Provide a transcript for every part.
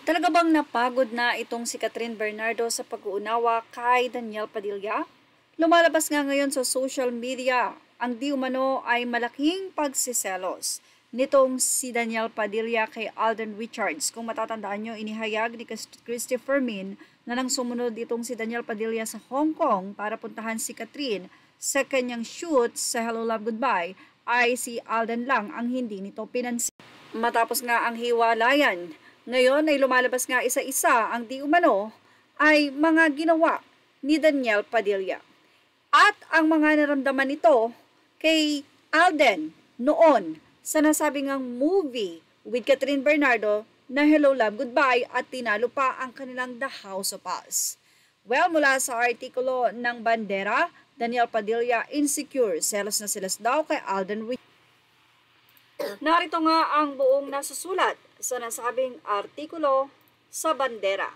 Talaga bang napagod na itong si Catherine Bernardo sa pag-uunawa kay Daniel Padilla? Lumalabas nga ngayon sa social media ang di umano ay malaking pagsiselos nitong si Daniel Padilla kay Alden Richards. Kung matatandaan nyo, inihayag ni Christopher Min na nang sumunod itong si Daniel Padilla sa Hong Kong para puntahan si Catherine sa kanyang shoot sa Hello Love Goodbye ay si Alden lang ang hindi nito pinansin. Matapos nga ang hiwalayan, ngayon ay lumalabas nga isa-isa ang di umano ay mga ginawa ni Daniel Padilla. At ang mga naramdaman nito kay Alden noon sa nasabing ang movie with Catherine Bernardo na Hello Love Goodbye at tinalo pa ang kanilang The House of Us. Well, mula sa artikulo ng Bandera, Daniel Padilla insecure, selos na selos daw kay Alden Richards. Narito nga ang buong nasusulat sa nasabing artikulo sa Bandera.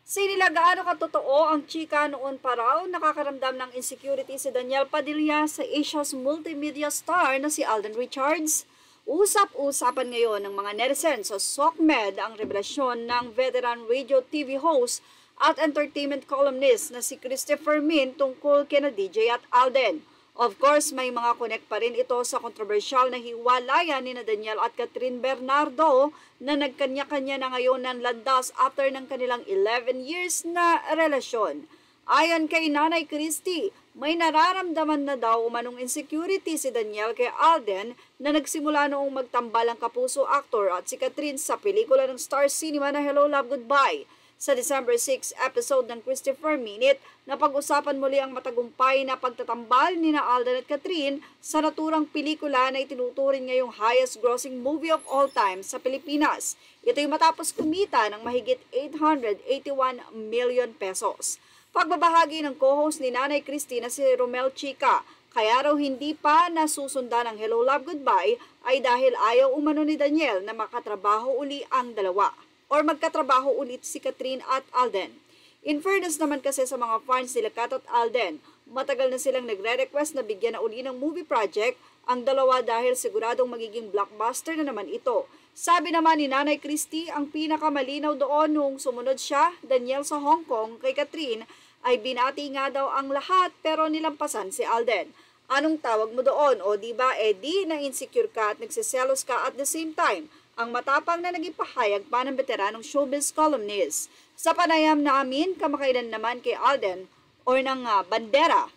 Sinila gaano katotoo ang chika noon pa raw nakakaramdam ng insecurity si Daniel Padilla sa Asia's multimedia star na si Alden Richards? Usap-usapan ngayon ng mga netizens sa SOCMED ang revelasyon ng veteran radio TV host at entertainment columnist na si Christopher Min tungkol kina DJ at Alden. Of course, may mga connect pa rin ito sa kontrobersyal na hiwalayan ni Daniel at Catherine Bernardo na nagkanya-kanya na ngayon ng landas after ng kanilang 11 years na relasyon. Ayon kay Nanay Christy, may nararamdaman na daw umanong insecurity si Daniel kay Alden na nagsimula noong magtambal ang kapuso actor at si Catherine sa pelikula ng Star Cinema na Hello Love Goodbye. Sa December 6 episode ng Christopher Minute, napag-usapan muli ang matagumpay na pagtatambal ni Alden at Catherine sa naturang pelikula na itinuturing ngayong highest grossing movie of all time sa Pilipinas. Ito'y matapos kumita ng mahigit 881 million pesos. Pagbabahagi ng co-host ni Nanay Christy na si Romel Chica, kaya raw hindi pa nasusundan ang Hello Love Goodbye ay dahil ayaw umano ni Daniel na makatrabaho uli ang dalawa or magkatrabaho ulit si Catherine at Alden. In fairness naman kasi sa mga fans nila Kat at Alden, matagal na silang nagre-request na bigyan na uli ng movie project ang dalawa dahil siguradong magiging blockbuster na naman ito. Sabi naman ni Nanay Christy, ang pinakamalinaw doon nung sumunod siya, Daniel sa Hong Kong, kay Catherine, ay binati nga daw ang lahat pero nilampasan si Alden. Anong tawag mo doon? O diba, di na insecure ka at nagsiselos ka at the same time? Ang matapang na naging pahayag pa ng veteranong showbiz columnist. Sa panayam namin, kamakailan naman kay Alden or ng Bandera.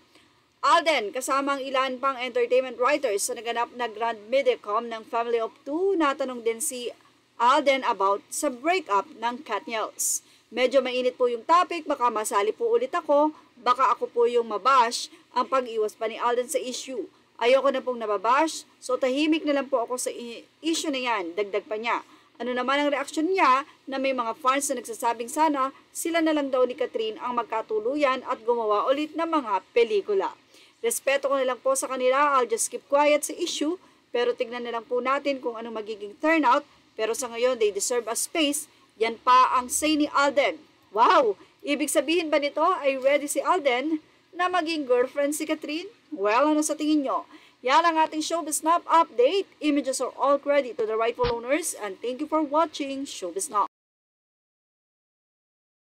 Alden, kasama ang ilan pang entertainment writers sa naganap na Grand Medicom ng Family of Two, natanong din si Alden about sa breakup ng Katniels. Medyo mainit po yung topic, baka masali po ulit ako, baka ako po yung mabash ang pag-iwas pa ni Alden sa issue. Ayoko na pong nababash, so tahimik na lang po ako sa issue na yan, dagdag pa niya. Ano naman ang reaksyon niya na may mga fans na nagsasabing sana sila na lang daw ni Catherine ang magkatuluyan at gumawa ulit ng mga pelikula. Respeto ko na lang po sa kanila, I'll just keep quiet sa issue, pero tignan na lang po natin kung anong magiging turnout, pero sa ngayon they deserve a space, yan pa ang say ni Alden. Wow! Ibig sabihin ba nito ay ready si Alden na maging girlfriend si Catherine? Well, ano sa tingin nyo? Yan ang ating Showbiz Snap update. Images are all credit to the rightful owners and thank you for watching Showbiz Snap.